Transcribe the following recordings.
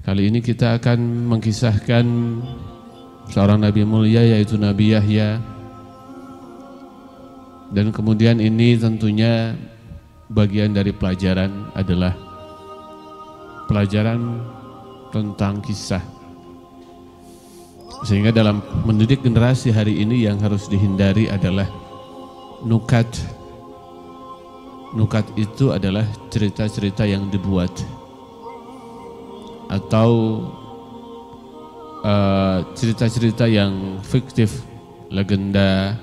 Kali ini kita akan mengkisahkan seorang nabi mulia, yaitu Nabi Yahya. Dan kemudian ini tentunya bagian dari pelajaran adalah pelajaran tentang kisah. Sehingga dalam mendidik generasi hari ini yang harus dihindari adalah nukat. Nukat itu adalah cerita-cerita yang dibuat atau cerita-cerita yang fiktif, legenda,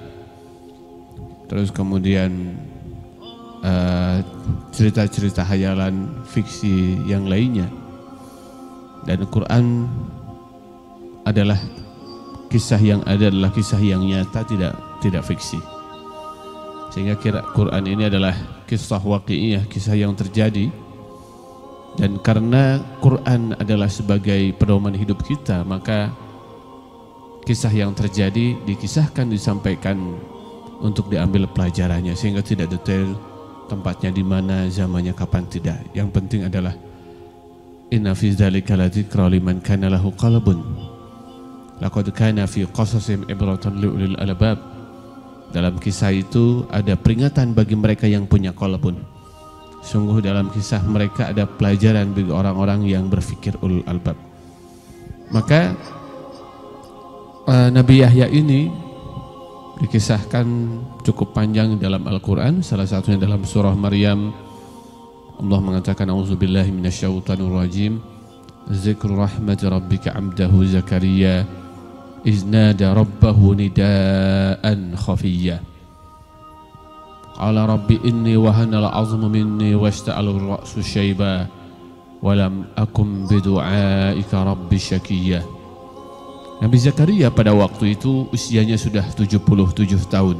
terus kemudian cerita-cerita hayalan, fiksi yang lainnya. Dan Quran adalah kisah yang ada, adalah kisah yang nyata, tidak fiksi. Sehingga Quran ini adalah kisah waqi'iyah, kisah yang terjadi. Dan karena Quran adalah sebagai pedoman hidup kita, maka kisah yang terjadi dikisahkan, disampaikan untuk diambil pelajarannya, sehingga tidak detail tempatnya di mana, zamannya kapan, tidak. Yang penting adalah inna fi dzalika ladzikra liman kana lahu qalbun laqad kana fi qasasihim ibratan liulil albab. Dalam kisah itu ada peringatan bagi mereka yang punya qalbun. Sungguh dalam kisah mereka ada pelajaran bagi orang-orang yang berfikir ulul albab. Maka Nabi Yahya ini dikisahkan cukup panjang dalam Al-Quran. Salah satunya dalam surah Maryam. Allah mengatakan, auzubillahi minasyaitonir rajim, zikru rahmati rabbika abdahu Zakaria iznada rabbahu nidaan khafiyya. Qala rabbi inni wahana al-'azmu minni washta'ala ar-ra'su syaiba wa lam akum bidu'aika rabbi syakiyya. Nabi Zakaria pada waktu itu usianya sudah 77 tahun.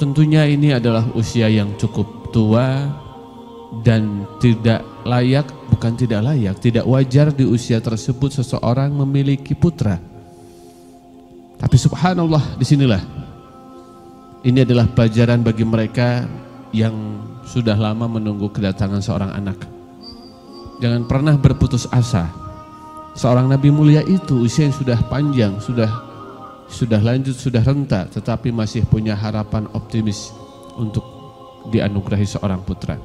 Tentunya ini adalah usia yang cukup tua dan tidak layak, bukan tidak layak, tidak wajar di usia tersebut seseorang memiliki putra. Tapi subhanallah, disinilah ini adalah pelajaran bagi mereka yang sudah lama menunggu kedatangan seorang anak. Jangan pernah berputus asa. Seorang nabi mulia itu usia yang sudah panjang, sudah lanjut, sudah renta, tetapi masih punya harapan optimis untuk dianugerahi seorang putra.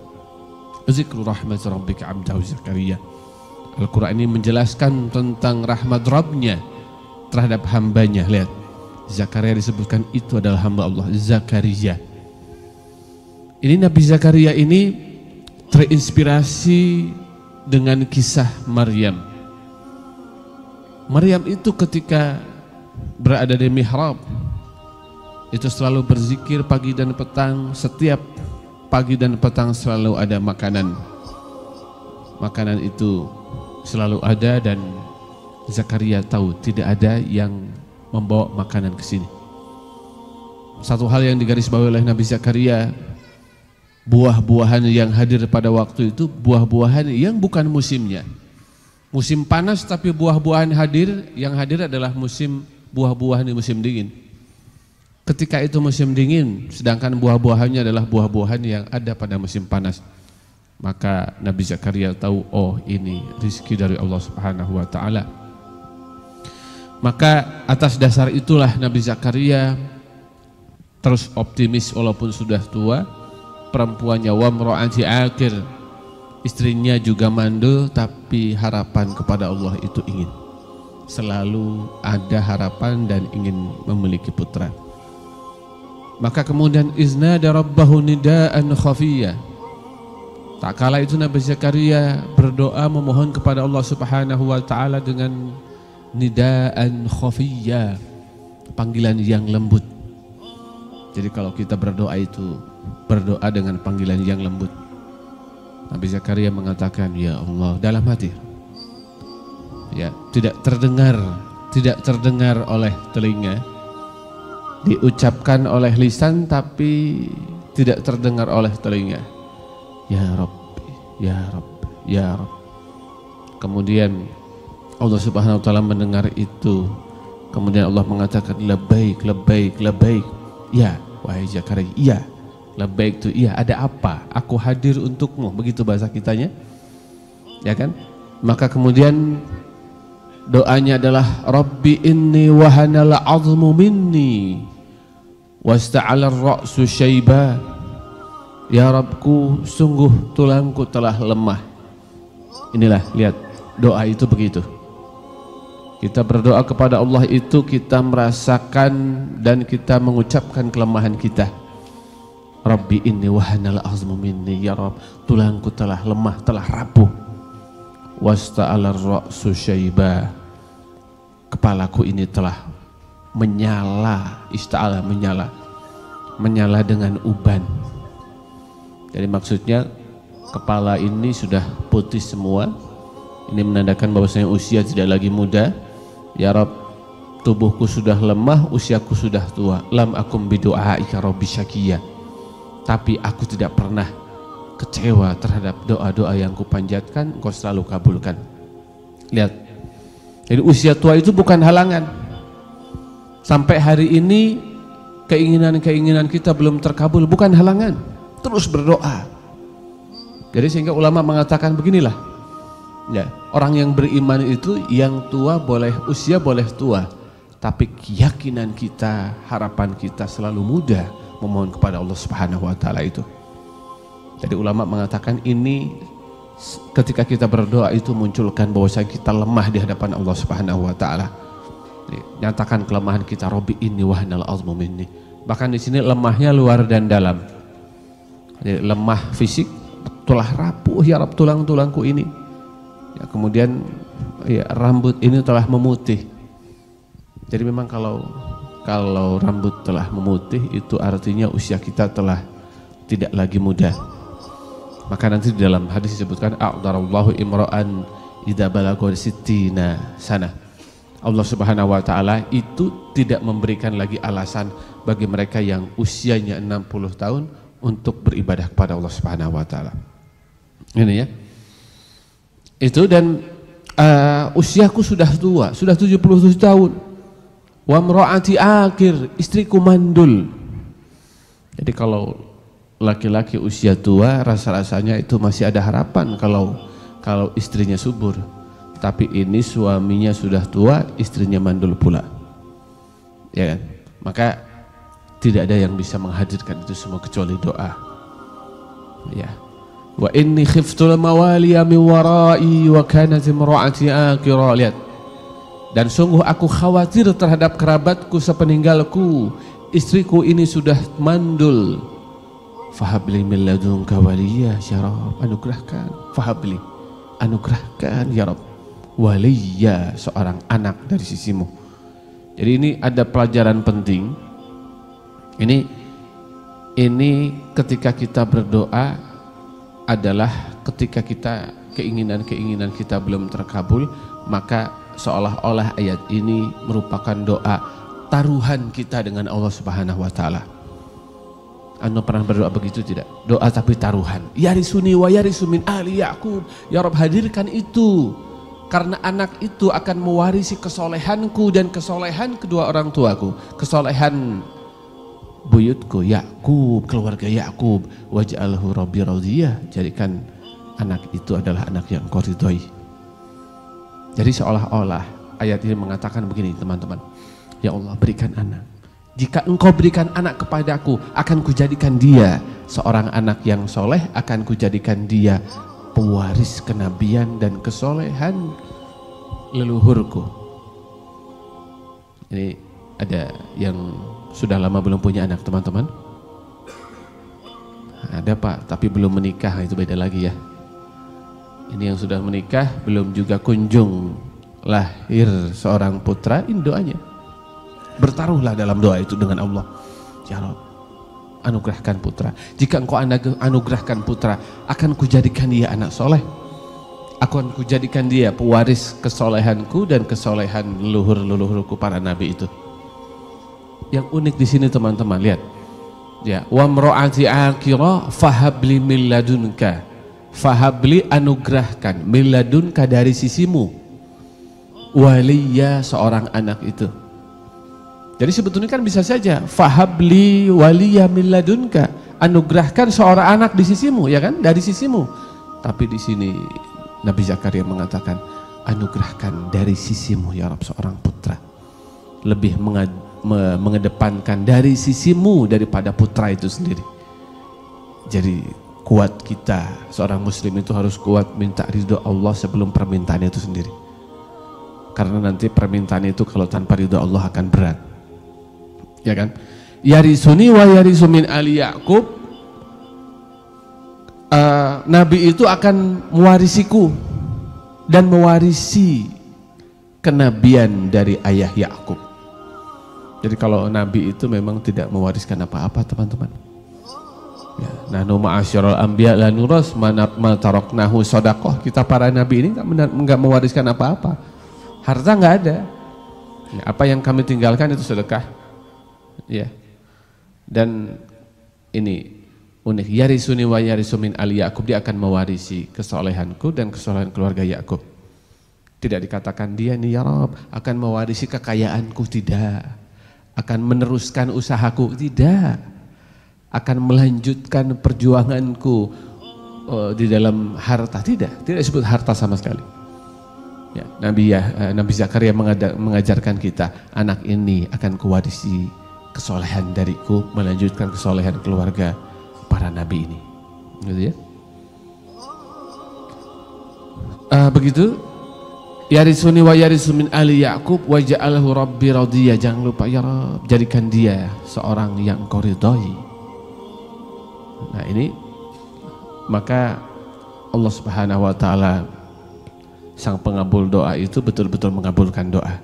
Zikru rahmat rabbika abdahu Zakaria. Al-Quran ini menjelaskan tentang rahmat Rabbnya terhadap hambanya. Lihat, Zakaria disebutkan itu adalah hamba Allah, Zakaria. Ini Nabi Zakaria ini terinspirasi dengan kisah Maryam. Maryam itu ketika berada di mihrab itu selalu berzikir pagi dan petang. Setiap pagi dan petang selalu ada makanan. Makanan itu selalu ada dan Zakaria tahu tidak ada yang membawa makanan ke sini. Satu hal yang digarisbawahi oleh Nabi Zakaria, buah-buahan yang hadir pada waktu itu buah-buahan yang bukan musimnya. Musim panas tapi buah-buahan hadir, yang hadir adalah musim buah-buahan di musim dingin. Ketika itu musim dingin, sedangkan buah-buahannya adalah buah-buahan yang ada pada musim panas. Maka Nabi Zakaria tahu, oh ini rezeki dari Allah Subhanahu wa taala. Maka atas dasar itulah Nabi Zakaria terus optimis walaupun sudah tua. Perempuannya wamra'ati akir, istrinya juga mandul, tapi harapan kepada Allah itu ingin. Selalu ada harapan dan ingin memiliki putra. Maka kemudian iznada rabbahu nidaan khafiyya. Tak kala itu Nabi Zakaria berdoa memohon kepada Allah Subhanahu wa taala dengan nidaan khafiyya, panggilan yang lembut. Jadi kalau kita berdoa itu berdoa dengan panggilan yang lembut. Nabi Zakaria mengatakan, ya Allah, dalam hati. Ya, tidak terdengar oleh telinga, diucapkan oleh lisan tapi tidak terdengar oleh telinga. Ya Rabbi, ya Rabbi, ya Rabbi. Kemudian Allah Subhanahu wa taala mendengar itu. Kemudian Allah mengatakan labbaik, labbaik, labbaik. Ya, wahai Zakaria, iya. Labbaik itu iya, ada apa? Aku hadir untukmu, begitu bahasa kitanya. Ya kan? Maka kemudian doanya adalah Rabbi inni wahanal 'azmu minni wasta'ala ar-ra'su syaiba. Ya Rabbku, sungguh tulangku telah lemah. Inilah, lihat, doa itu begitu. Kita berdoa kepada Allah itu kita merasakan dan kita mengucapkan kelemahan kita. Rabbi inni wahanal 'azmu minni, ya Rabb, tulangku telah lemah, telah rapuh. Wasta'ala ar-ra'su syaiba, kepalaku ini telah menyala. Ista'ala, menyala, menyala dengan uban. Jadi maksudnya kepala ini sudah putih semua. Ini menandakan bahwasanya usia tidak lagi muda. Ya Rabb, tubuhku sudah lemah, usiaku sudah tua. Lam akum bidu'aika rabbi syaqiyya, tapi aku tidak pernah kecewa terhadap doa-doa yang kupanjatkan, engkau selalu kabulkan. Lihat, jadi usia tua itu bukan halangan. Sampai hari ini keinginan-keinginan kita belum terkabul, bukan halangan. Terus berdoa. Jadi sehingga ulama mengatakan beginilah, ya, orang yang beriman itu yang tua boleh, usia boleh tua, tapi keyakinan kita, harapan kita selalu muda memohon kepada Allah Subhanahu wa taala itu. Jadi ulama mengatakan ini ketika kita berdoa itu munculkan bahwasanya kita lemah di hadapan Allah Subhanahu wa taala. Nyatakan kelemahan kita, Rabbi inni wahanal 'azmu minni. Bahkan di sini lemahnya luar dan dalam. Jadi lemah fisik, telah rapuh ya Rabb tulang-tulangku ini. Ya, kemudian ya, rambut ini telah memutih. Jadi memang kalau rambut telah memutih itu artinya usia kita telah tidak lagi muda. Maka nanti di dalam hadis disebutkan a'darallahu imra'an idza balagha sittina sana. Allah Subhanahu wa taala itu tidak memberikan lagi alasan bagi mereka yang usianya 60 tahun untuk beribadah kepada Allah Subhanahu wa taala. Ini ya. Itu dan usiaku sudah tua, sudah 77 tahun. Wa mraati akhir, istriku mandul. Jadi kalau laki-laki usia tua rasa-rasanya itu masih ada harapan kalau istrinya subur. Tapi ini suaminya sudah tua, istrinya mandul pula. Ya kan? Maka tidak ada yang bisa menghadirkan itu semua kecuali doa. Ya. Wa inni khiftul mawaliya min warai wa kanat imraati akhira. Lihat. Dan sungguh aku khawatir terhadap kerabatku sepeninggalku, istriku ini sudah mandul. Fahabli min ladunka waliya ya Rabb, anugerahkan. Fahabli, anugerahkan ya Rabb, waliya, seorang anak dari sisimu. Jadi ini ada pelajaran penting. Ini ketika kita berdoa adalah ketika kita keinginan kita belum terkabul, maka seolah-olah ayat ini merupakan doa taruhan kita dengan Allah Subhanahu wa taala. Anda pernah berdoa begitu tidak? Doa tapi taruhan. Yarisuni wa yarisu min ali Yaqub. Ya Rabb, hadirkan itu. Karena anak itu akan mewarisi kesolehanku dan kesolehan kedua orang tuaku. Kesolehan buyutku Yaqub, keluarga Yaqub. Waj'alhu rabbi radiyah. Jadikan anak itu adalah anak yang Engkau ridhoi. Jadi seolah-olah ayat ini mengatakan begini teman-teman. Ya Allah, berikan anak. Jika Engkau berikan anak kepadaku, akan kujadikan dia seorang anak yang soleh, akan kujadikan dia pewaris kenabian dan kesolehan leluhurku. Ini ada yang sudah lama belum punya anak teman-teman? Ada Pak, tapi belum menikah, itu beda lagi ya. Ini yang sudah menikah belum juga kunjung lahir seorang putra, ini doanya. Bertaruhlah dalam doa itu dengan Allah. Ya Rabb, anugerahkan putra. Jika Engkau anugerahkan putra, akan kujadikan dia anak soleh. Akan kujadikan dia pewaris kesolehanku dan kesolehan leluhur-leluhurku para nabi itu. Yang unik di sini teman-teman, lihat. Ya, wa mraati akhira fahabli min ladunka. Fahabli, anugerahkan, min ladunka, dari sisimu. Waliya, seorang anak itu. Jadi sebetulnya kan bisa saja fahabli waliya min ladunka, anugerahkan seorang anak di sisimu, ya kan, dari sisimu. Tapi di sini Nabi Zakaria mengatakan anugerahkan dari sisimu ya Rabb seorang putra. Lebih mengedepankan dari sisimu daripada putra itu sendiri. Jadi kuat kita, seorang muslim itu harus kuat minta ridho Allah sebelum permintaan itu sendiri. Karena nanti permintaan itu kalau tanpa ridho Allah akan berat. Ya kan? Yarisuni wa yarisu min ali Ya'qub. Nabi itu akan mewarisiku dan mewarisi kenabian dari ayah Ya'qub. Jadi kalau Nabi itu memang tidak mewariskan apa-apa, teman-teman. Ya, nahnu ma'asyiral anbiya la nuras ma taraknahu shadaqah. Kita para nabi ini enggak mewariskan apa-apa. Harta enggak ada. Ya, apa yang kami tinggalkan itu sedekah. Ya. Dan ini unik, yarisuni wa yarisu min ali Ya'qub, dia akan mewarisi kesolehanku dan kesolehan keluarga Ya'qub. Tidak dikatakan dia nih ya Rabb akan mewarisi kekayaanku, tidak. Akan meneruskan usahaku, tidak. Akan melanjutkan perjuanganku di dalam harta, tidak disebut harta sama sekali. Ya, Nabi Zakaria mengajarkan kita, anak ini akan kuwarisi kesolehan dariku, melanjutkan kesolehan keluarga para nabi ini, gitu ya. Begitu. Yarisuni wa yarisu min ali Ya'qub wa ja'alahu rabbi radiyya. Jangan lupa ya Rabb, jadikan dia seorang yang Engkau ridhai. Nah ini, maka Allah Subhanahu wa taala sang pengabul doa itu betul-betul mengabulkan doa.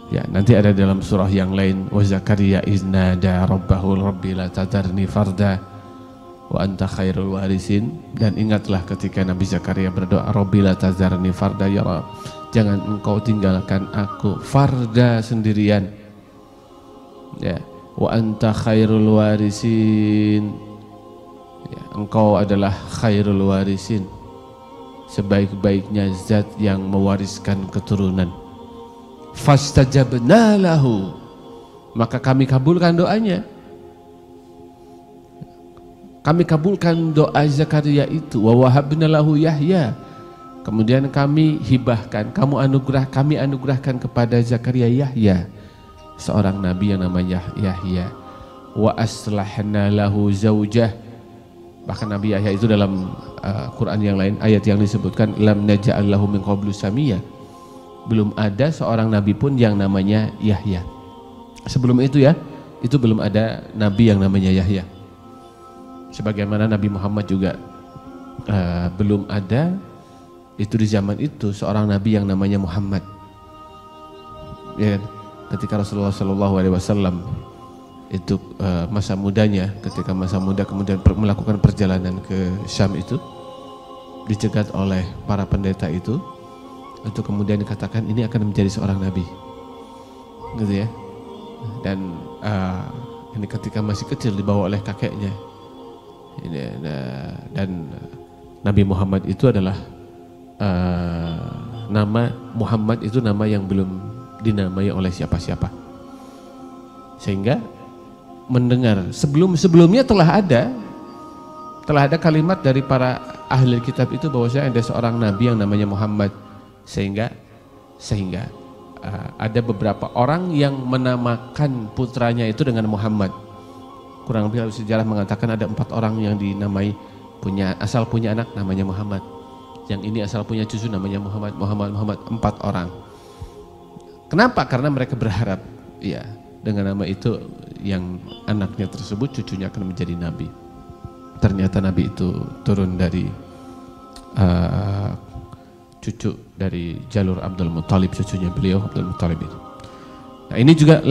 Ya, nanti ada dalam surah yang lain, wa Zakaria iznada rabbahu rabbi la tadarni farda wa anta khairul warisin. Dan ingatlah ketika Nabi Zakaria berdoa, rabbi la tadarni farda ya Rabb, jangan engkau tinggalkan aku farda sendirian. Ya, wa anta khairul warisin, ya, engkau adalah khairul warisin, sebaik-baiknya zat yang mewariskan keturunan. Fastajabna lahu, maka kami kabulkan doanya. Kami kabulkan doa Zakaria itu. Wa wahabna lahu Yahya, kemudian kami hibahkan, kami anugerahkan kepada Zakaria Yahya, seorang nabi yang namanya Yahya. Wa aslahna lahu zaujah, bahkan Nabi Yahya itu dalam Quran yang lain, ayat yang disebutkan lam naj'al lahu min qablu samiyya, belum ada seorang nabi pun yang namanya Yahya. Sebelum itu ya, itu belum ada nabi yang namanya Yahya. Sebagaimana Nabi Muhammad juga belum ada itu di zaman itu seorang nabi yang namanya Muhammad. Ya, ketika Rasulullah SAW itu masa mudanya, ketika masa muda kemudian melakukan perjalanan ke Syam itu, dicegat oleh para pendeta itu kemudian dikatakan ini akan menjadi seorang nabi, gitu ya. Dan ini ketika masih kecil dibawa oleh kakeknya. Dan Nabi Muhammad itu adalah nama Muhammad itu nama yang belum dinamai oleh siapa-siapa, sehingga mendengar sebelumnya telah ada kalimat dari para ahli kitab itu bahwasanya ada seorang nabi yang namanya Muhammad, sehingga ada beberapa orang yang menamakan putranya itu dengan Muhammad. Kurang lebih sejarah mengatakan ada 4 orang yang dinamai asal punya anak namanya Muhammad, yang ini asal punya cucu namanya Muhammad, 4 orang. Kenapa? Karena mereka berharap ya dengan nama itu yang anaknya tersebut cucunya akan menjadi nabi. Ternyata nabi itu turun dari cucu dari jalur Abdul Muttalib, cucunya beliau Abdul Muttalib itu. Nah ini juga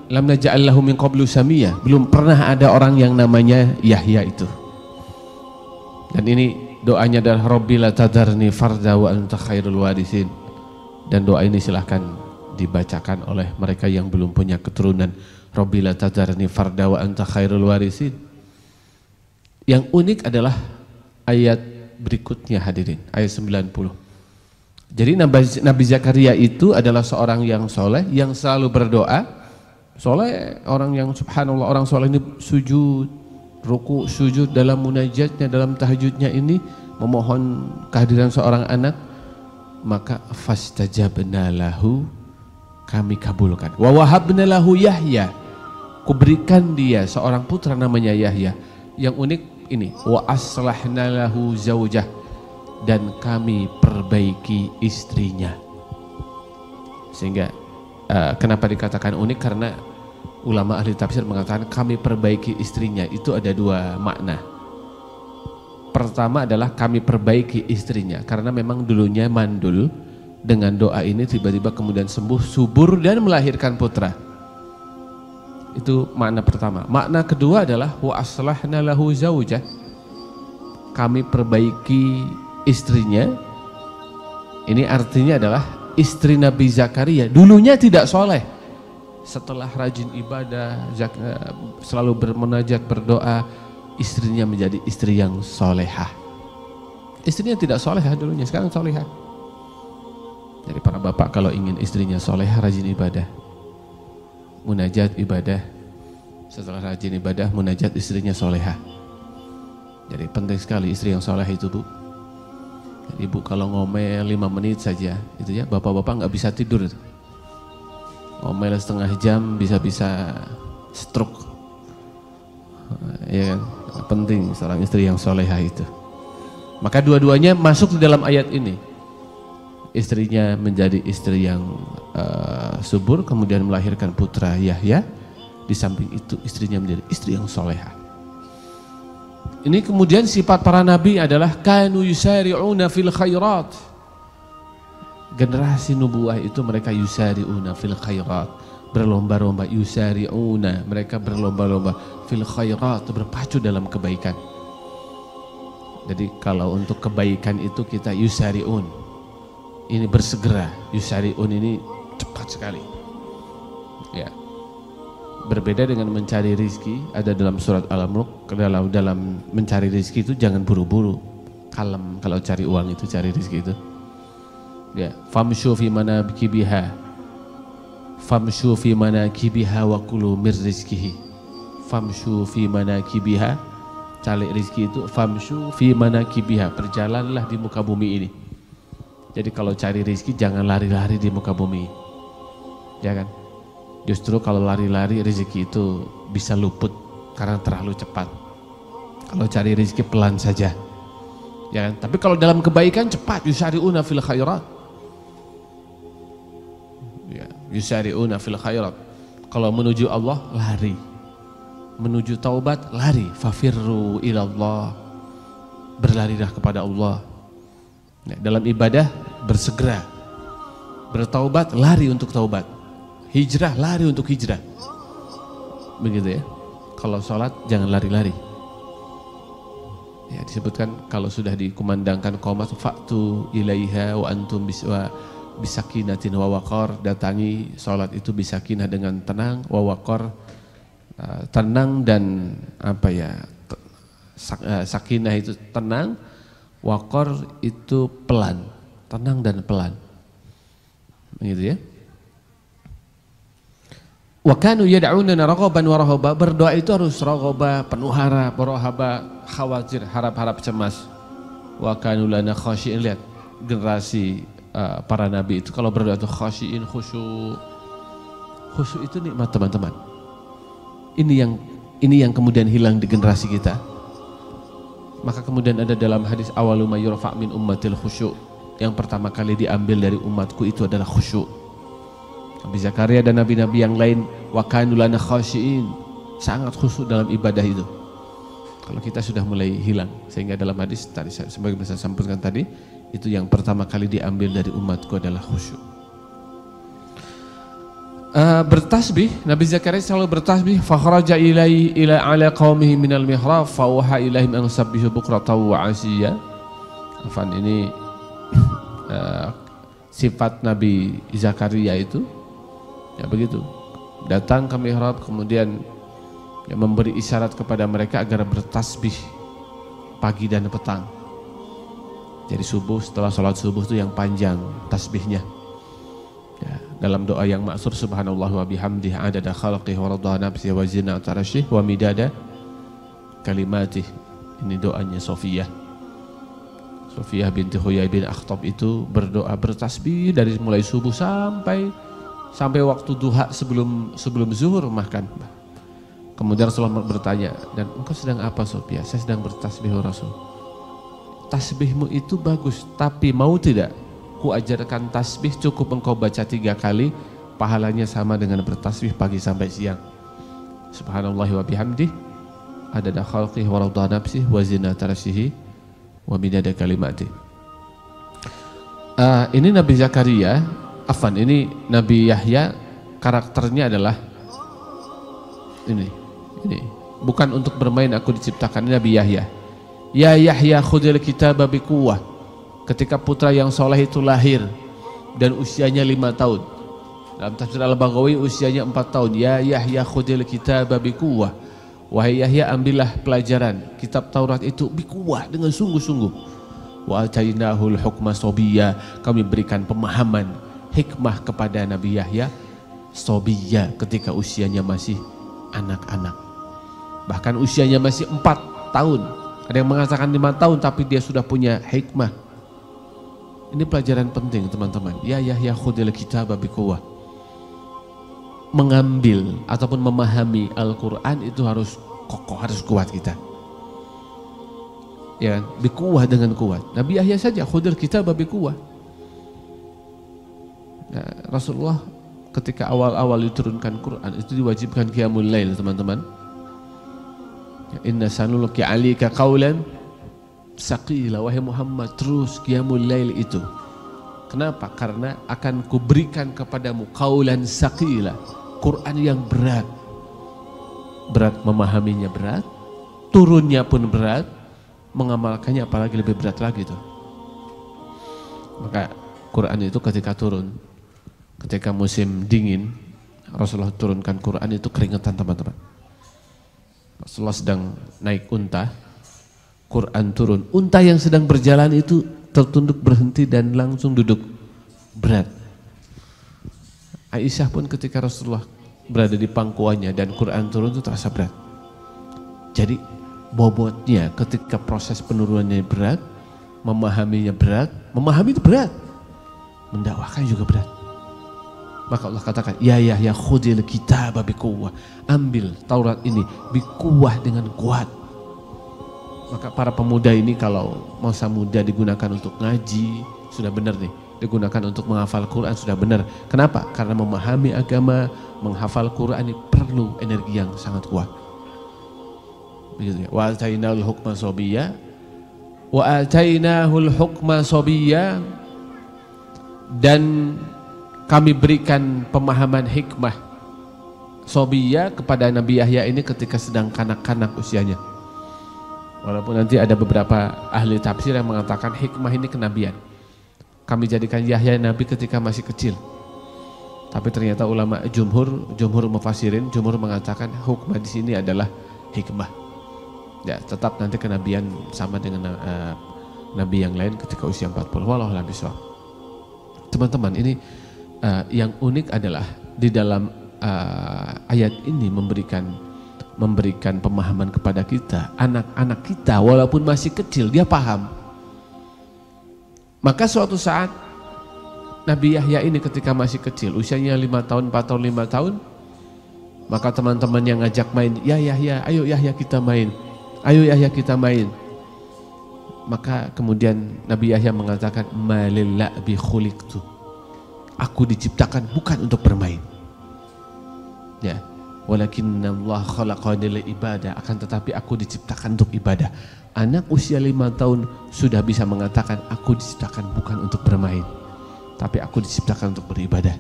lam naj'al lahu min qablu samiyya, belum pernah ada orang yang namanya Yahya itu. Dan ini doanya adalah rabbi la tadarni farda wa anta khairul warisin. Dan doa ini silahkan dibacakan oleh mereka yang belum punya keturunan. Rabbi la tadarni farda wa anta khairul warisin. Yang unik adalah ayat berikutnya hadirin, ayat 90. Jadi Nabi Zakaria itu adalah seorang yang soleh, yang selalu berdoa Soleh, orang yang subhanallah, orang soleh ini sujud, ruku, sujud dalam munajatnya, dalam tahajudnya ini memohon kehadiran seorang anak, maka fastajabna lahu, kami kabulkan. Wa wahabna lahu Yahya, kuberikan dia seorang putra namanya Yahya. Yang unik ini, wa aslahna lahu zaujah, dan kami perbaiki istrinya. Sehingga kenapa dikatakan unik? Karena ulama ahli tafsir mengatakan kami perbaiki istrinya, itu ada dua makna. Pertama adalah kami perbaiki istrinya karena memang dulunya mandul, dengan doa ini tiba-tiba kemudian sembuh, subur dan melahirkan putra. Itu makna pertama. Makna kedua adalah wa aslahna lahu zaujah, kami perbaiki istrinya. Ini artinya adalah istri Nabi Zakaria dulunya tidak soleh, setelah rajin ibadah, selalu bermunajat, berdoa, istrinya menjadi istri yang solehah. Istrinya tidak solehah dulunya, sekarang solehah. Jadi para bapak kalau ingin istrinya solehah, rajin ibadah, munajat ibadah, setelah rajin ibadah, munajat, istrinya solehah. Jadi penting sekali istri yang soleh itu, Bu. Jadi ibu kalau ngomel 5 menit saja, itu ya, bapak-bapak nggak bisa tidur itu. Ngomel setengah jam bisa-bisa stroke. Ya kan? Penting seorang istri yang solehah itu. Maka dua-duanya masuk di dalam ayat ini. Istrinya menjadi istri yang subur, kemudian melahirkan putra Yahya. Di samping itu istrinya menjadi istri yang solehah. Ini kemudian sifat para nabi adalah kanu yusari'una fil khairat. Generasi nubuah itu mereka yusari'una fil khairat, berlomba-lomba, yusari'una, mereka berlomba-lomba fil khairat, berpacu dalam kebaikan. Jadi kalau untuk kebaikan itu kita yusari'un, ini bersegera, yusari'un ini cepat sekali. Ya. Berbeda dengan mencari rizki, ada dalam surat Al-Mulk, dalam mencari rizki itu jangan buru-buru, kalem. Kalau cari uang itu, cari rizki itu, ya, famshu fi manakibiha, famshu fi manakibiha wa kulu mir rizkihi. Famshu fi manakibiha, cari rizki itu, famshu fi manakibiha, berjalanlah di muka bumi ini. Jadi kalau cari rizki jangan lari-lari di muka bumi, ya kan? Justru kalau lari-lari rezeki itu bisa luput karena terlalu cepat. Kalau cari rezeki pelan saja, ya kan? Tapi kalau dalam kebaikan cepat, yusari'una fil khairat. Ya, yusari'una fil khairat. Kalau menuju Allah lari, menuju taubat lari. Fafirru ilallah, berlarilah kepada Allah. Ya, dalam ibadah bersegera, bertaubat lari untuk taubat. Hijrah, lari untuk hijrah. Begitu ya. Kalau sholat jangan lari-lari. Ya, disebutkan kalau sudah dikumandangkan qomat fa'tu ilaiha wa antum bisakinatin wa waqar, datangi sholat itu bisakinah dengan tenang, wa waqar, tenang dan apa ya, sakinah itu tenang, waqar itu pelan, tenang dan pelan. Begitu ya. Wa kanu yad'unana raghaban wa rahaba, berdoa itu harus raghaba, penuh harap, rahaba, khawatir, harap-harap, cemas. Wa kanu lana khashi'in, lihat generasi para nabi itu kalau berdoa itu khashi'in, khusyuk. Khusyuk itu nikmat, teman-teman. Ini yang kemudian hilang di generasi kita. Maka kemudian ada dalam hadis awalu ma yurfa' min ummatil khusyuk, yang pertama kali diambil dari umatku itu adalah khusyuk. Nabi Zakaria dan nabi-nabi yang lain, wa kanu lana khashi'in, sangat khusyuk dalam ibadah itu. Kalau kita sudah mulai hilang, sehingga dalam hadis tadi sebagai saya sampaikan tadi, itu yang pertama kali diambil dari umatku adalah khusyuk. Bertasbih, Nabi Zakaria selalu bertasbih. Fa kharaja ila ala qaumihi minal mihrab fa waha ilaihim an sabbihu bukratan wa ashiya. Ini sifat Nabi Zakaria itu. Ya begitu, datang ke mihrab kemudian ya, memberi isyarat kepada mereka agar bertasbih pagi dan petang. Jadi subuh, setelah sholat subuh itu yang panjang tasbihnya. Ya, dalam doa yang ma'thur, subhanallah wa bihamdihi adada khalqihi wa rada nafsihi wa zinata arsyih wa midada kalimatih. Ini doanya Sofiyah binti Huyai bin Akhtab itu berdoa bertasbih dari mulai subuh sampai waktu duha sebelum zuhur makan. Kemudian Rasulullah bertanya, dan engkau sedang apa Sofiyah? Saya sedang bertasbih Rasul. Tasbihmu itu bagus, tapi mau tidak ku ajarkan tasbih cukup engkau baca 3 kali, pahalanya sama dengan bertasbih pagi sampai siang. Subhanallah wa bihamdih adada khalqihi wa rada nafsihi wa zinata arsyihi wa midada kalimati. Ini Nabi Zakaria, ini Nabi Yahya, karakternya adalah ini. Bukan untuk bermain aku diciptakan. Ini Nabi Yahya. Ya Yahya khudil kitaba biquwwah. Ketika putra yang soleh itu lahir dan usianya 5 tahun. Dalam tafsir Al-Baghawi usianya 4 tahun. Ya Yahya khudil kitaba biquwwah. Wahai Yahya, ambillah pelajaran kitab Taurat itu biquwwah, dengan sungguh-sungguh. Wa atainahul hukma sobiyya. Kami berikan pemahaman hikmah kepada Nabi Yahya sobiyya, ketika usianya masih anak-anak. Bahkan usianya masih 4 tahun. Ada yang mengatakan 5 tahun tapi dia sudah punya hikmah. Ini pelajaran penting teman-teman. Ya Yahya khudil kitaba biquwwah. Mengambil ataupun memahami Al-Quran itu harus kokoh, harus kuat kita. Ya, biquwwah, dengan kuat. Nabi Yahya saja khudil kitaba biquwwah. Nah, Rasulullah ketika awal-awal diturunkan Quran itu diwajibkan qiyamul lail teman-teman. Inna sanulqi 'alaika qaulan saqila, wahai Muhammad, terus qiyamul lail itu. Kenapa? Karena akan kuberikan kepadamu qaulan saqila, Quran yang berat. Berat memahaminya, berat turunnya pun berat, mengamalkannya apalagi lebih berat lagi tuh. Maka Quran itu ketika turun, ketika musim dingin, Rasulullah turunkan Quran itu keringetan teman-teman. Rasulullah sedang naik unta, Quran turun, unta yang sedang berjalan itu tertunduk berhenti dan langsung duduk, berat. Aisyah pun ketika Rasulullah berada di pangkuannya dan Quran turun itu terasa berat. Jadi bobotnya ketika proses penurunannya berat, memahaminya berat, memahami itu berat, mendakwahkan juga berat. Maka Allah katakan, ya Yahya khudil kitaba biquwwah, ambil Taurat ini biquwwah, dengan kuat. Maka para pemuda ini kalau masa muda digunakan untuk ngaji, sudah benar nih. Digunakan untuk menghafal Quran, sudah benar. Kenapa? Karena memahami agama, menghafal Quran ini perlu energi yang sangat kuat. Begitu ya. Wa atainahul hukma sobiyya, wa atainahul hukma sobiyya, dan kami berikan pemahaman hikmah sobiyya kepada Nabi Yahya ini ketika sedang kanak-kanak usianya. Walaupun nanti ada beberapa ahli tafsir yang mengatakan hikmah ini kenabian. Kami jadikan Yahya nabi ketika masih kecil. Tapi ternyata ulama jumhur mufassirin, jumhur mengatakan hikmah di sini adalah hikmah. Ya, tetap nanti kenabian sama dengan nabi yang lain ketika usia 40. Wallahu a'lam bishawab. Teman-teman, ini yang unik adalah di dalam ayat ini memberikan pemahaman kepada kita, anak-anak kita walaupun masih kecil dia paham. Maka suatu saat Nabi Yahya ini ketika masih kecil, usianya 5 tahun, 4 tahun, 5 tahun, maka teman-teman yang ngajak main, ya Yahya, ayo Yahya kita main, ayo Yahya kita main. Maka kemudian Nabi Yahya mengatakan, malil la'bi khuliqtu, aku diciptakan bukan untuk bermain. Ya, walakinna Allah khalaqani li ibadah, akan tetapi aku diciptakan untuk ibadah. Anak usia 5 tahun sudah bisa mengatakan, aku diciptakan bukan untuk bermain, tapi aku diciptakan untuk beribadah.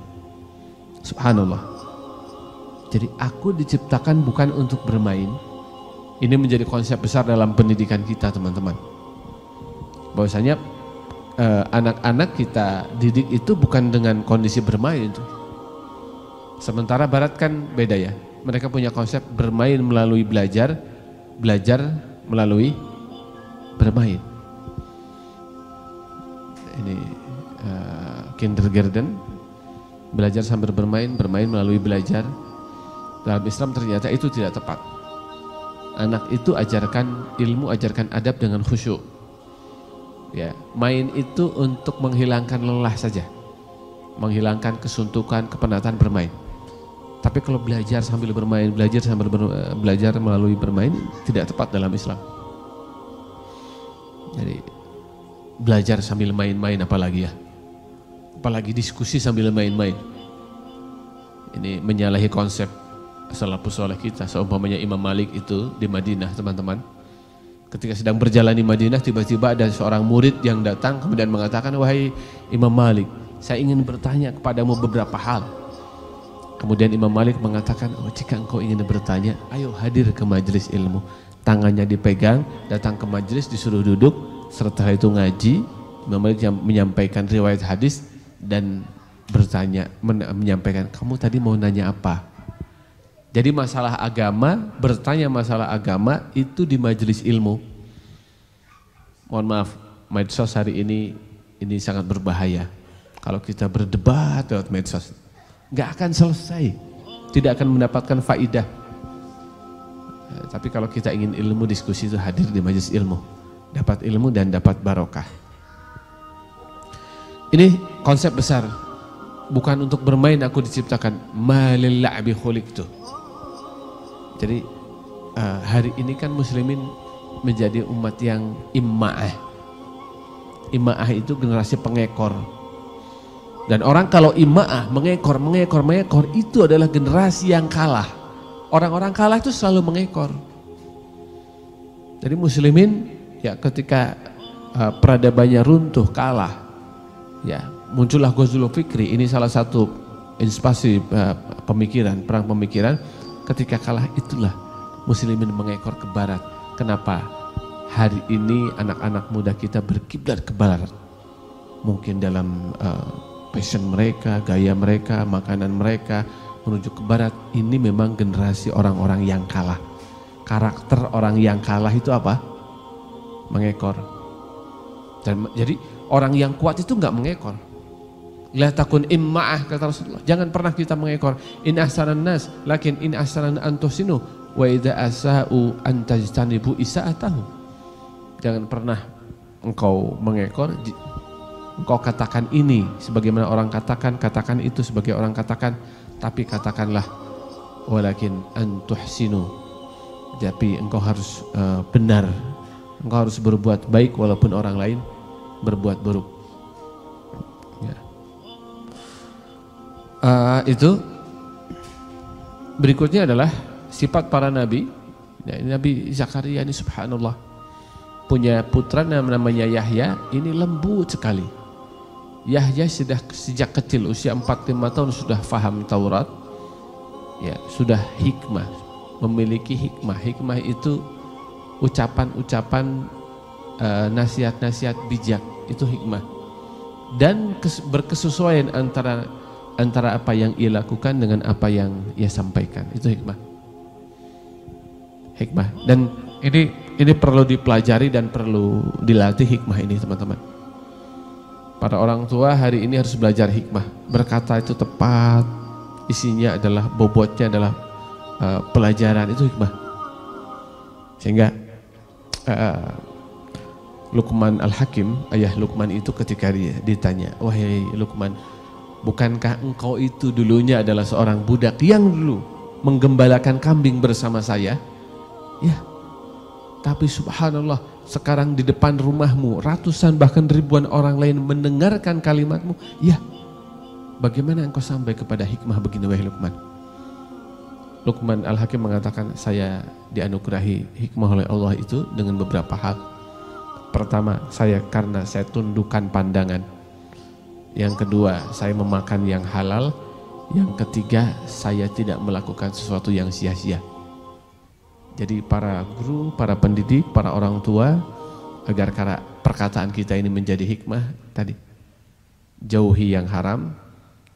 Subhanallah. Jadi aku diciptakan bukan untuk bermain. Ini menjadi konsep besar dalam pendidikan kita teman-teman. Bahwasanya anak-anak kita didik itu bukan dengan kondisi bermain itu. Sementara Barat kan beda ya. Mereka punya konsep bermain melalui belajar, belajar melalui bermain. Ini kindergarten, belajar sambil bermain, bermain melalui belajar. Dalam Islam ternyata itu tidak tepat. Anak itu ajarkan ilmu, ajarkan adab dengan khusyuk. Ya, main itu untuk menghilangkan lelah saja, menghilangkan kesuntukan, kepenatan bermain. Tapi kalau belajar sambil bermain, belajar melalui bermain tidak tepat dalam Islam. Jadi belajar sambil main-main apalagi ya, apalagi diskusi sambil main-main. Ini menyalahi konsep salafus saleh kita. Seumpamanya Imam Malik itu di Madinah, teman-teman. Ketika sedang berjalan di Madinah, tiba-tiba ada seorang murid yang datang kemudian mengatakan, "Wahai Imam Malik, saya ingin bertanya kepadamu beberapa hal." Kemudian Imam Malik mengatakan, "Oh, jika engkau ingin bertanya, ayo hadir ke majelis ilmu." Tangannya dipegang, datang ke majelis, disuruh duduk, setelah itu ngaji. Imam Malik menyampaikan riwayat hadis dan bertanya, menyampaikan, "Kamu tadi mau nanya apa?" Jadi masalah agama, bertanya masalah agama itu di majelis ilmu. Mohon maaf, medsos hari ini sangat berbahaya. Kalau kita berdebat lewat medsos, nggak akan selesai, tidak akan mendapatkan faidah. Tapi kalau kita ingin ilmu, diskusi itu hadir di majelis ilmu, dapat ilmu dan dapat barokah. Ini konsep besar, bukan untuk bermain aku diciptakan, malil la'bi khuliqtu. Jadi hari ini kan muslimin menjadi umat yang imma'ah. Imma'ah itu generasi pengekor. Dan orang kalau imma'ah, mengekor itu adalah generasi yang kalah. Orang-orang kalah itu selalu mengekor. Jadi muslimin ya ketika peradabannya runtuh, kalah, ya muncullah Ghazwul Fikri. Ini salah satu inspirasi pemikiran, perang pemikiran. Ketika kalah itulah muslimin mengekor ke barat. Kenapa? Hari ini anak-anak muda kita berkiblat ke barat. Mungkin dalam passion mereka, gaya mereka, makanan mereka menuju ke barat. Ini memang generasi orang-orang yang kalah. Karakter orang yang kalah itu apa? Mengekor. Dan jadi orang yang kuat itu enggak mengekor. La takun imma'ah, kata Rasulullah. Jangan pernah kita mengekor. In ahsanan nas, lakin in ahsanan antusinu, wa idza asa'u antajtanibu isa'atahu. Jangan pernah engkau mengekor, engkau katakan ini sebagaimana orang katakan itu sebagai orang katakan, tapi katakanlah walakin antuhsinu. Tapi engkau harus benar. Engkau harus berbuat baik walaupun orang lain berbuat buruk. Ya. Itu berikutnya adalah sifat para nabi. Ya, Nabi Zakaria ini subhanallah punya putra namanya Yahya, ini lembut sekali. Yahya sejak kecil usia 4-5 tahun sudah faham Taurat. Ya, sudah hikmah, memiliki hikmah. Hikmah itu ucapan-ucapan nasihat-nasihat bijak, itu hikmah. Dan berkesesuaian antara apa yang ia lakukan dengan apa yang ia sampaikan, itu hikmah. Hikmah. Dan ini perlu dipelajari dan perlu dilatih hikmah ini, teman-teman. Para orang tua hari ini harus belajar hikmah. Berkata itu tepat, isinya adalah, bobotnya adalah pelajaran, itu hikmah. Sehingga Luqman Al-Hakim, ayah Luqman itu ketika dia ditanya, "Wahai Luqman, bukankah engkau itu dulunya adalah seorang budak yang dulu menggembalakan kambing bersama saya?" Ya, tapi subhanallah sekarang di depan rumahmu ratusan bahkan ribuan orang lain mendengarkan kalimatmu. Ya, bagaimana engkau sampai kepada hikmah begini wahai Luqman? Luqman Al-Hakim mengatakan, saya dianugerahi hikmah oleh Allah itu dengan beberapa hal. Pertama, karena saya tundukkan pandangan. Yang kedua, saya memakan yang halal. Yang ketiga, saya tidak melakukan sesuatu yang sia-sia. Jadi para guru, para pendidik, para orang tua, agar perkataan kita ini menjadi hikmah tadi. Jauhi yang haram,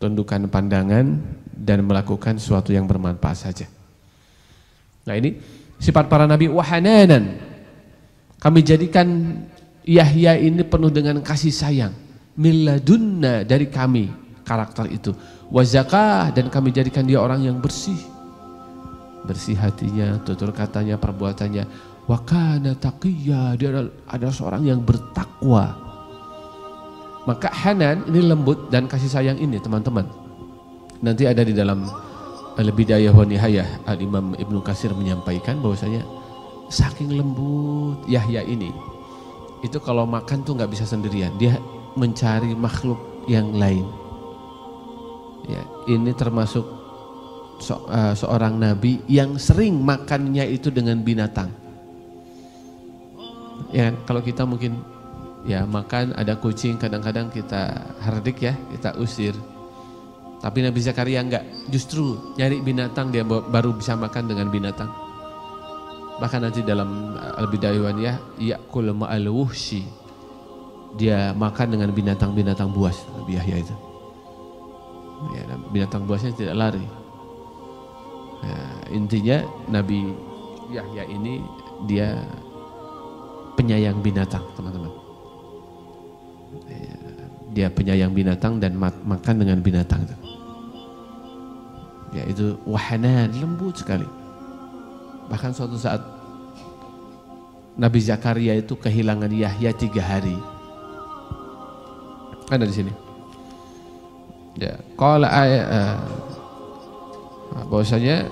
tundukkan pandangan, dan melakukan sesuatu yang bermanfaat saja. Nah ini sifat para nabi. Wahananan, kami jadikan Yahya ini penuh dengan kasih sayang. Milladunna, dari kami. karakter itu. Wa zakah, dan kami jadikan dia orang yang bersih. Bersih hatinya, tutur katanya, perbuatannya. Wa kana taqiyya, dia adalah seorang yang bertakwa. Maka Hanan ini lembut dan kasih sayang ini teman-teman. Nanti ada di dalam Al-Bidayah wa Nihayah, Al-Imam Ibnu Katsir menyampaikan bahwasanya saking lembut Yahya ini, itu kalau makan tuh nggak bisa sendirian, dia mencari makhluk yang lain. Ya, ini termasuk seorang nabi yang sering makannya itu dengan binatang. Ya, kalau kita mungkin ya makan ada kucing, kadang-kadang kita hardik ya, kita usir. Tapi Nabi Zakaria enggak, justru nyari binatang dia baru bisa makan dengan binatang. Bahkan nanti dalam Al-Bidayah wa Nihayah, ya'kul ma'al wuhshi, dia makan dengan binatang-binatang buas, Nabi Yahya itu. Ya, binatang buasnya tidak lari. Ya, intinya Nabi Yahya ini dia penyayang binatang, teman-teman. Ya, dia penyayang binatang dan makan dengan binatang itu. Ya, itu wahanan, lembut sekali. Bahkan suatu saat Nabi Zakaria itu kehilangan Yahya 3 hari. Ada di sini. Ya, qala bahwasanya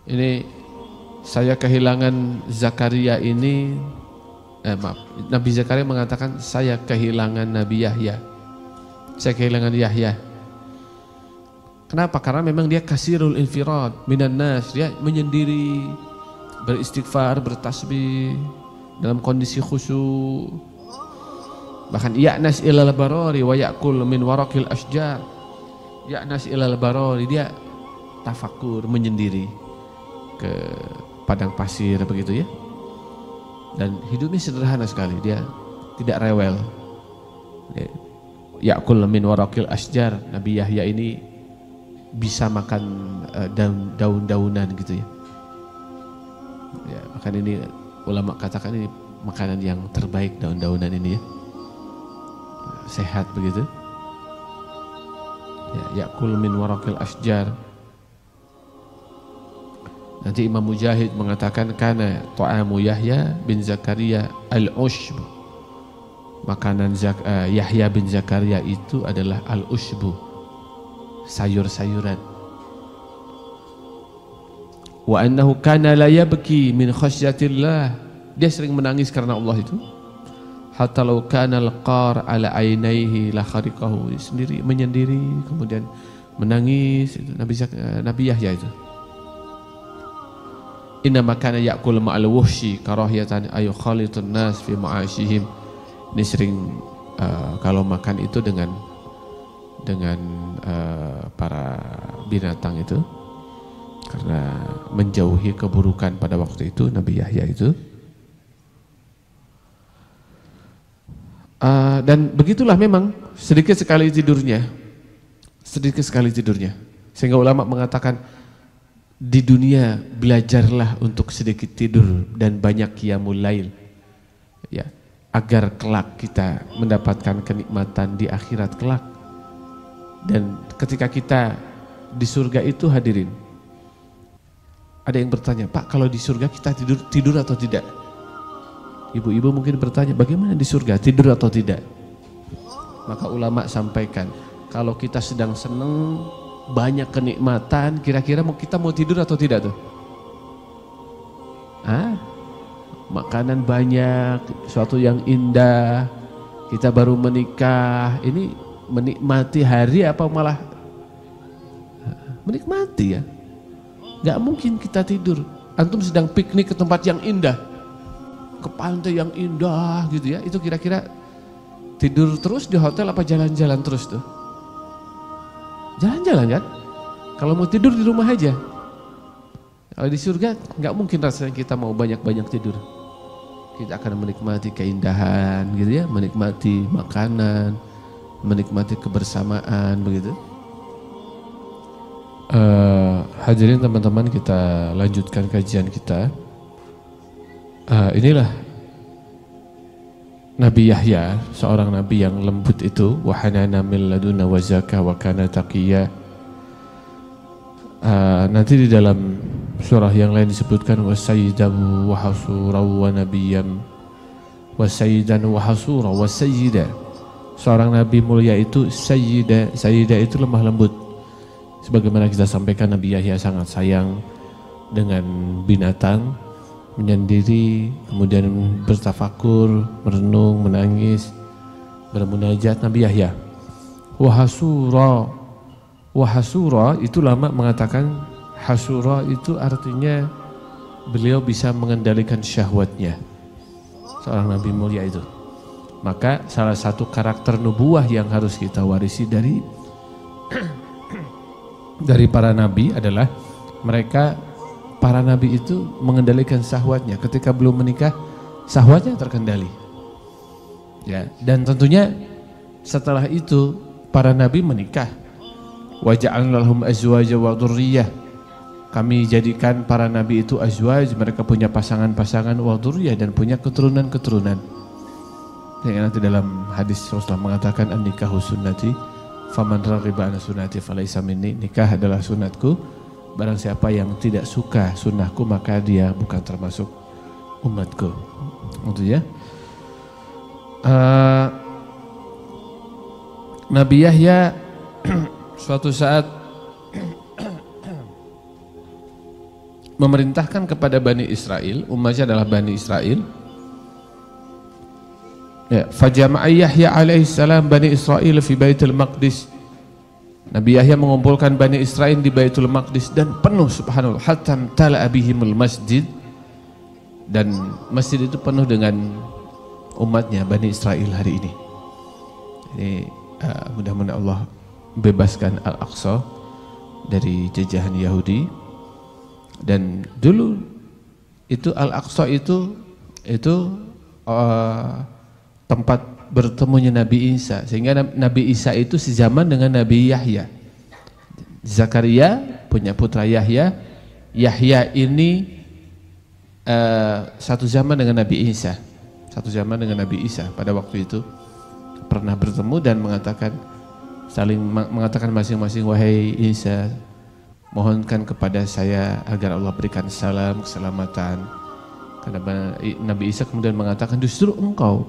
ini saya kehilangan Zakaria ini, Nabi Zakaria mengatakan saya kehilangan Nabi Yahya. Saya kehilangan Yahya. Kenapa? Karena memang dia kasirul infirad minan nas, dia menyendiri, beristighfar, bertasbih dalam kondisi khusyuk. Bahkan ya'nas ilal barari wa ya'kul min waraqil asjar. Ya'nas ilal barari, dia tafakur, menyendiri ke padang pasir begitu ya. Dan hidupnya sederhana sekali, dia tidak rewel. Ya'kul min waraqil asjar, Nabi Yahya ini bisa makan daun-daunan gitu ya. Ya, bahkan ini ulama katakan ini makanan yang terbaik, daun-daunan ini ya. Sehat begitu. Ya, ya'kul min waraqil asjar. Nanti Imam Mujahid mengatakan kana ta'amu Yahya bin Zakaria al-ushb. Makanan Yahya bin Zakaria itu adalah al-ushbu, sayur-sayuran. Wa annahu kana la yabki min khasyatillah, dia sering menangis karena Allah itu. Hatta law kana al-qar ala ainaihi la khariqahu, sendiri menyendiri kemudian menangis itu Nabi Yahya itu. Inna makana ya'kul ma'al wuhshi karahiyatan ayu khalitun nas fi ma'ashihim. Ini sering kalau makan itu dengan para binatang itu, karena menjauhi keburukan pada waktu itu Nabi Yahya itu. Dan begitulah memang sedikit sekali tidurnya, sehingga ulama mengatakan di dunia belajarlah untuk sedikit tidur dan banyak qiyamul lail, ya, agar kelak kita mendapatkan kenikmatan di akhirat kelak. Dan ketika kita di surga itu hadirin, ada yang bertanya, Pak, kalau di surga kita tidur atau tidak? Ibu-ibu mungkin bertanya, bagaimana di surga, tidur atau tidak? Maka ulama sampaikan, kalau kita sedang senang, banyak kenikmatan, kira-kira kita mau tidur atau tidak tuh? Makanan banyak, suatu yang indah, kita baru menikah, ini menikmati hari apa malah menikmati ya? Gak mungkin kita tidur. Antum sedang piknik ke tempat yang indah, ke pantai yang indah gitu ya, itu kira-kira tidur terus di hotel apa jalan-jalan terus tuh? Jalan-jalan kan? Kalau mau tidur di rumah aja. Kalau di surga gak mungkin rasanya kita mau banyak-banyak tidur. Kita akan menikmati keindahan gitu ya, menikmati makanan, menikmati kebersamaan begitu. Hadirin teman-teman, kita lanjutkan kajian kita. Inilah Nabi Yahya, seorang nabi yang lembut itu, wa hanana min ladunna wa zakah wa kana taqiyya. Nanti di dalam surah yang lain disebutkan wa sayyidan wa hasura wa nabiyyam, wa sayyidan wa hasura wa sayyida. Seorang nabi mulia itu sayyida. Sayyida itu lemah lembut. Sebagaimana kita sampaikan, Nabi Yahya sangat sayang dengan binatang, menyendiri, kemudian bertafakur, merenung, menangis, bermunajat. Nabi Yahya. Wahasura, wahasura itu lama mengatakan hasura itu artinya beliau bisa mengendalikan syahwatnya. Seorang nabi mulia itu. Maka salah satu karakter nubuah yang harus kita warisi dari para nabi adalah mereka, para nabi itu mengendalikan syahwatnya. Ketika belum menikah, syahwatnya terkendali. Ya, dan tentunya setelah itu para nabi menikah. Wa ja'alna lahum azwaja wa dzurriyyah. Kami jadikan para nabi itu azwaj, mereka punya pasangan-pasangan, wa dzurriyyah, dan punya keturunan-keturunan. Yang nanti dalam hadis Rasulullah mengatakan an-nikahu sunnati faman raghiba an sunnati falaysa minni. Nikah adalah sunatku, barang siapa yang tidak suka sunnahku maka dia bukan termasuk umatku. Itu ya. Nabi Yahya suatu saat memerintahkan kepada Bani Israel, umatnya adalah Bani Israel. Ya, fajama'a Yahya alaihissalam Bani Israel fi Baitul Maqdis. Nabi Yahya mengumpulkan Bani Israel di Baitul Maqdis dan penuh, subhanallah, hatta tala'a bihimul masjid, dan masjid itu penuh dengan umatnya Bani Israel hari ini. Ini mudah-mudahan Allah bebaskan Al-Aqsa dari jajahan Yahudi. Dan dulu itu Al-Aqsa itu tempat bertemunya Nabi Isa, sehingga Nabi Isa itu sezaman dengan Nabi Yahya. Zakaria punya putra Yahya. Yahya ini satu zaman dengan Nabi Isa. Satu zaman dengan Nabi Isa pada waktu itu pernah bertemu dan saling mengatakan masing-masing, wahai Isa, mohonkan kepada saya agar Allah berikan salam, keselamatan. Karena Nabi Isa kemudian mengatakan, justru engkau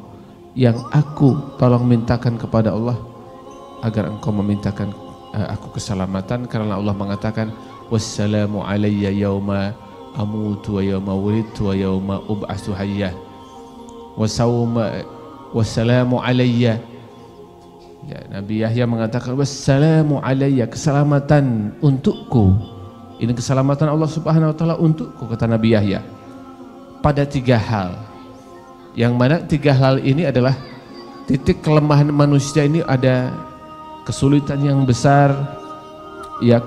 yang aku tolong mintakan kepada Allah agar engkau memintakan aku keselamatan, karena Allah mengatakan wassalamu alayya yauma amutu wa yauma wulidtu wa yauma ub'atsu hayya wassalamu alayya. Ya, Nabi Yahya mengatakan wassalamu alayya, keselamatan untukku. Ini keselamatan Allah Subhanahu wa taala untukku, kata Nabi Yahya. Pada 3 hal. Yang mana 3 hal ini adalah titik kelemahan manusia. Ini ada kesulitan yang besar, ya,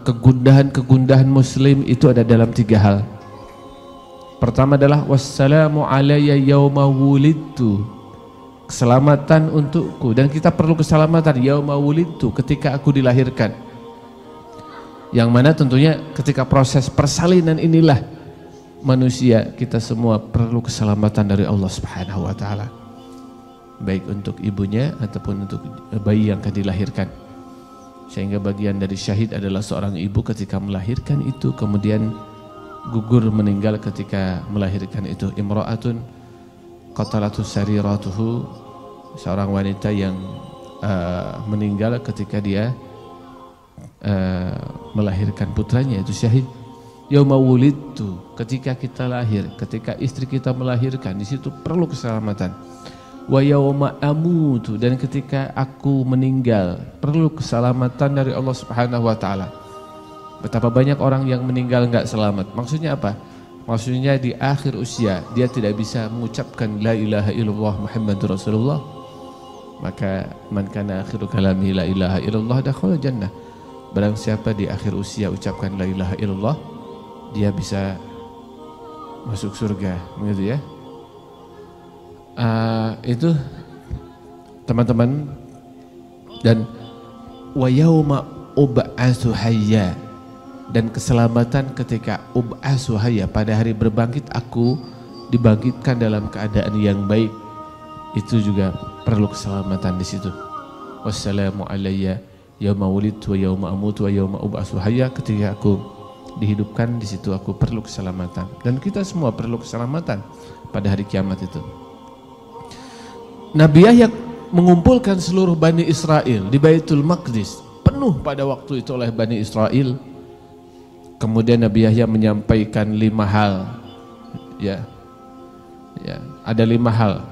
kegundahan muslim itu ada dalam 3 hal. Pertama adalah wassalamu alayya yauma wulidtu, keselamatan untukku, dan kita perlu keselamatan yauma wulidtu, ketika aku dilahirkan. Yang mana tentunya ketika proses persalinan inilah manusia, kita semua perlu keselamatan dari Allah Subhanahu wa taala, baik untuk ibunya ataupun untuk bayi yang akan dilahirkan. Sehingga bagian dari syahid adalah seorang ibu ketika melahirkan itu, kemudian gugur meninggal ketika melahirkan itu. Imra'atun qatalatu sariratuhu, seorang wanita yang meninggal ketika dia melahirkan putranya, itu syahid. Yauma wulidtu, ketika kita lahir, ketika istri kita melahirkan, di situ perlu keselamatan. Wa yauma amutu, dan ketika aku meninggal perlu keselamatan dari Allah Subhanahu wa taala. Betapa banyak orang yang meninggal enggak selamat. Maksudnya apa? Maksudnya di akhir usia dia tidak bisa mengucapkan la ilaha illallah Muhammadur Rasulullah. Maka man kana akhiru kalami la ilaha illallah dakhala jannah. Barang siapa di akhir usia ucapkan la ilaha illallah, dia bisa masuk surga, begitu ya. Itu teman-teman. Dan wa yauma ub'atsu hayya, dan keselamatan ketika ub'atsu hayya, pada hari berbangkit aku dibangkitkan dalam keadaan yang baik. itu juga perlu keselamatan di situ. Wassalamu alayya yauma wulidtu wa yauma amutu wa yauma ub'atsu hayya. Ketika aku dihidupkan, di situ aku perlu keselamatan, dan kita semua perlu keselamatan pada hari kiamat itu. Nabi Yahya mengumpulkan seluruh Bani Israel di Baitul Maqdis, penuh pada waktu itu oleh Bani Israel. Kemudian Nabi Yahya menyampaikan 5 hal. Ya, ada 5 hal.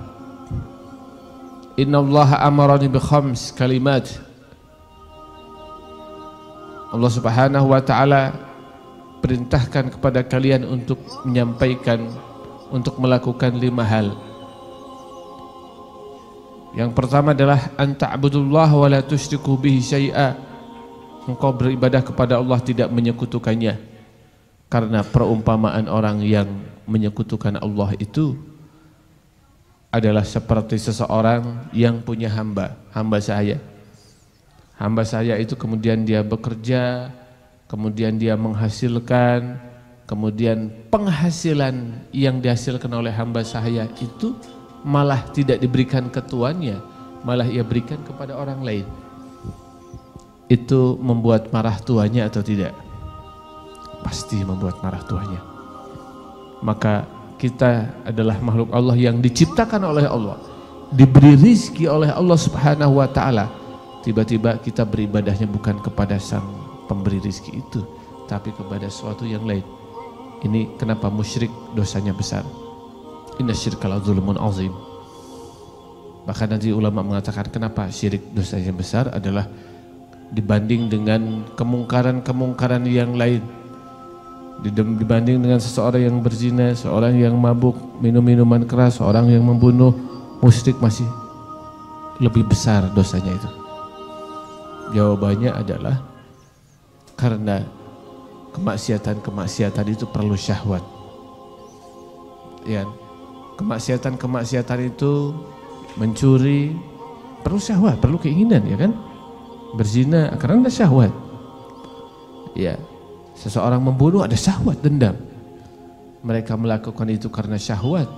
Innallaha amarani bi khams kalimat. Allah Subhanahu wa taala perintahkan kepada kalian untuk menyampaikan, untuk melakukan 5 hal. Yang pertama adalah an ta'budullaha wa la tusyriku bihi syai'a. Engkau beribadah kepada Allah, tidak menyekutukannya. Karena perumpamaan orang yang menyekutukan Allah itu adalah seperti seseorang yang punya hamba saya. Hamba saya itu kemudian dia bekerja, kemudian dia menghasilkan, kemudian penghasilan yang dihasilkan oleh hamba saya itu malah tidak diberikan ke tuannya, malah ia berikan kepada orang lain. Itu membuat marah tuannya atau tidak? Pasti membuat marah tuannya. Maka kita adalah makhluk Allah yang diciptakan oleh Allah, diberi rizki oleh Allah Subhanahu wa ta'ala. Tiba-tiba kita beribadahnya bukan kepada sang pemberi rizki itu, tapi kepada sesuatu yang lain. Ini kenapa musyrik dosanya besar. Inna syirka la dzulmun azim. Bahkan nanti ulama mengatakan kenapa syirik dosanya besar adalah dibanding dengan kemungkaran-kemungkaran yang lain. Dibanding dengan seseorang yang berzina, seorang yang mabuk, minum minuman keras, seorang yang membunuh, musyrik masih lebih besar dosanya itu. Jawabannya adalah karena kemaksiatan itu perlu syahwat. Ya, kemaksiatan itu mencuri perlu syahwat, perlu keinginan, ya kan? Berzina karena ada syahwat. Ya. Seseorang membunuh ada syahwat, dendam. Mereka melakukan itu karena syahwat.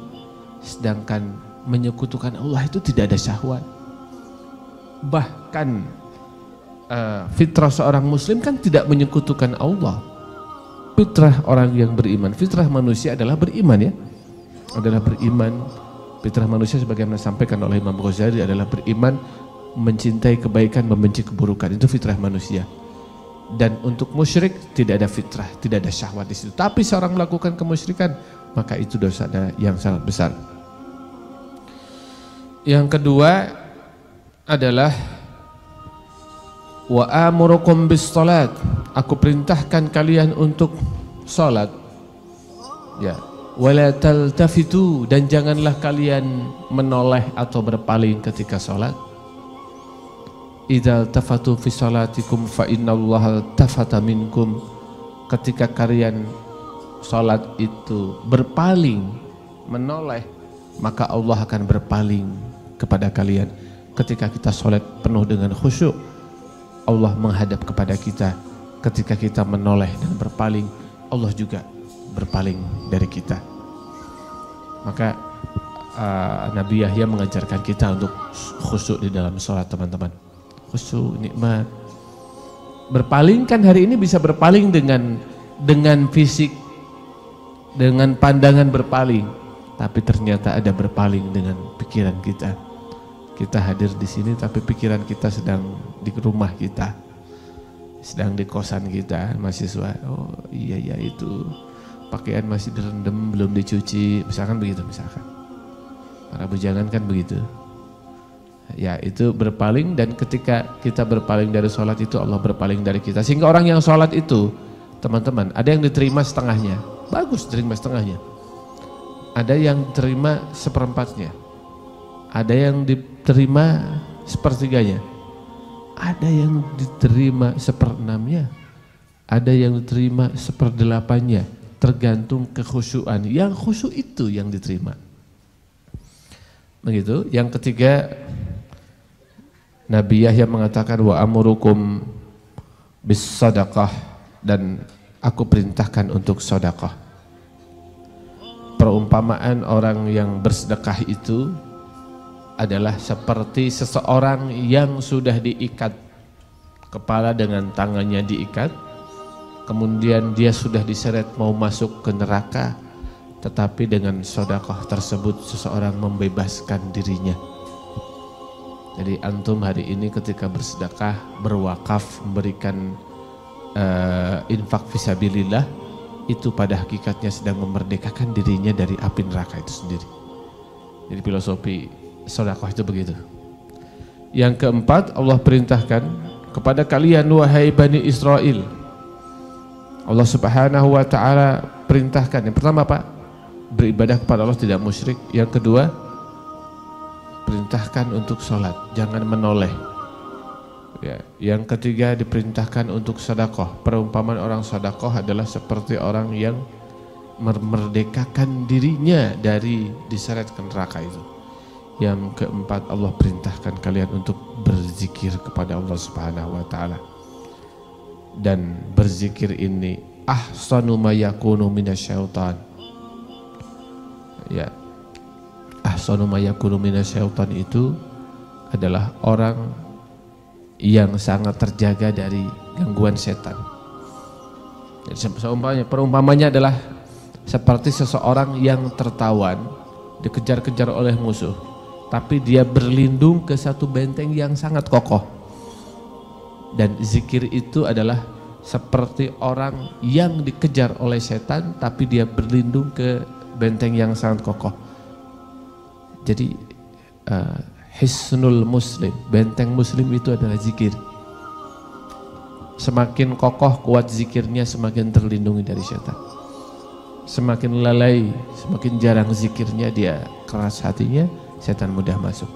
Sedangkan menyekutukan Allah itu tidak ada syahwat. Bahkan fitrah seorang muslim kan tidak menyekutukan Allah. Fitrah orang yang beriman, fitrah manusia adalah beriman, ya. Adalah beriman. Fitrah manusia sebagaimana disampaikan oleh Imam Ghazali adalah beriman, mencintai kebaikan, membenci keburukan. Itu fitrah manusia. Dan untuk musyrik tidak ada fitrah, tidak ada syahwat di situ. Tapi seorang melakukan kemusyrikan, maka itu dosa yang sangat besar. Yang kedua adalah wa amurukum bis salat. Aku perintahkan kalian untuk salat. Ya, wala taltafitu, dan janganlah kalian menoleh atau berpaling ketika salat. Idza tafatu fi salatikum fa innallaha tafata minkum. Ketika kalian salat itu berpaling, menoleh, maka Allah akan berpaling kepada kalian. Ketika kita salat penuh dengan khusyuk, Allah menghadap kepada kita. Ketika kita menoleh dan berpaling, Allah juga berpaling dari kita. Maka Nabi Yahya mengajarkan kita untuk khusyuk di dalam salat, teman-teman. Khusyuk, nikmat. Berpaling kan hari ini bisa berpaling dengan fisik, dengan pandangan berpaling, tapi ternyata ada berpaling dengan pikiran kita. Kita hadir di sini tapi pikiran kita sedang di rumah kita, sedang di kosan kita, mahasiswa. Oh iya itu pakaian masih direndam, belum dicuci, misalkan begitu, misalkan. Para bujangan kan begitu. Ya, itu berpaling, dan ketika kita berpaling dari sholat itu Allah berpaling dari kita. Sehingga orang yang sholat itu, teman-teman, ada yang diterima setengahnya, bagus diterima setengahnya. Ada yang diterima seperempatnya, ada yang diterima sepertiganya, ada yang diterima seperenamnya, ada yang diterima seperdelapannya, tergantung kekhusyuan. Yang khusyuk itu yang diterima. Begitu. Yang ketiga, Nabi Yahya mengatakan wa amurukum bis sadaqah, dan aku perintahkan untuk sedekah. Perumpamaan orang yang bersedekah itu adalah seperti seseorang yang sudah diikat kepala dengan tangannya diikat, kemudian dia sudah diseret mau masuk ke neraka, tetapi dengan sedekah tersebut seseorang membebaskan dirinya. Jadi antum hari ini ketika bersedekah, berwakaf, memberikan infak fisabilillah, itu pada hakikatnya sedang memerdekakan dirinya dari api neraka itu sendiri. Jadi filosofi sedekah itu begitu. Yang keempat, Allah perintahkan kepada kalian wahai Bani Israel. Allah Subhanahu wa taala perintahkan, yang pertama Pak, beribadah kepada Allah tidak musyrik. Yang kedua, perintahkan untuk sholat, jangan menoleh. Ya. Yang ketiga, diperintahkan untuk sedekah. Perumpamaan orang sedekah adalah seperti orang yang memerdekakan dirinya dari diseret ke neraka itu. Yang keempat, Allah perintahkan kalian untuk berzikir kepada Allah Subhanahu wa taala. Dan berzikir ini ahsanu ma yakunu minasyaitan. Ya. Ahsanu ma yakunu minasyaitan itu adalah orang yang sangat terjaga dari gangguan setan. Perumpamannya adalah seperti seseorang yang tertawan, dikejar-kejar oleh musuh, tapi dia berlindung ke satu benteng yang sangat kokoh. Dan zikir itu adalah seperti orang yang dikejar oleh setan, tapi dia berlindung ke benteng yang sangat kokoh. Jadi hisnul muslim, benteng muslim itu adalah zikir. Semakin kokoh kuat zikirnya, semakin terlindungi dari setan. Semakin lalai, semakin jarang zikirnya, dia keras hatinya, setan mudah masuk.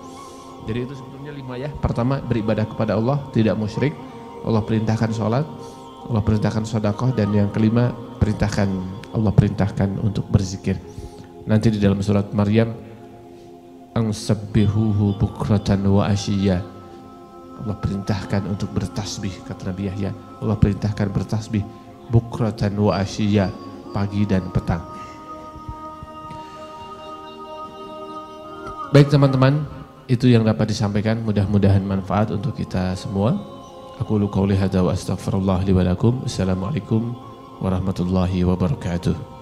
Jadi itu sebetulnya 5 ya. Pertama, beribadah kepada Allah, tidak musyrik. Allah perintahkan sholat, Allah perintahkan sedekah, dan yang kelima, Allah perintahkan untuk berzikir. Nanti di dalam surat Maryam, ansabbihuhu bukratan wa asyiya. Allah perintahkan untuk bertasbih, kata Nabi Yahya. Allah perintahkan bertasbih bukratan wa asyiya, pagi dan petang. Baik teman-teman, itu yang dapat disampaikan, mudah-mudahan manfaat untuk kita semua. Aku qouli hadza wa astaghfirullah li wa lakum. Assalamualaikum warahmatullahi wabarakatuh.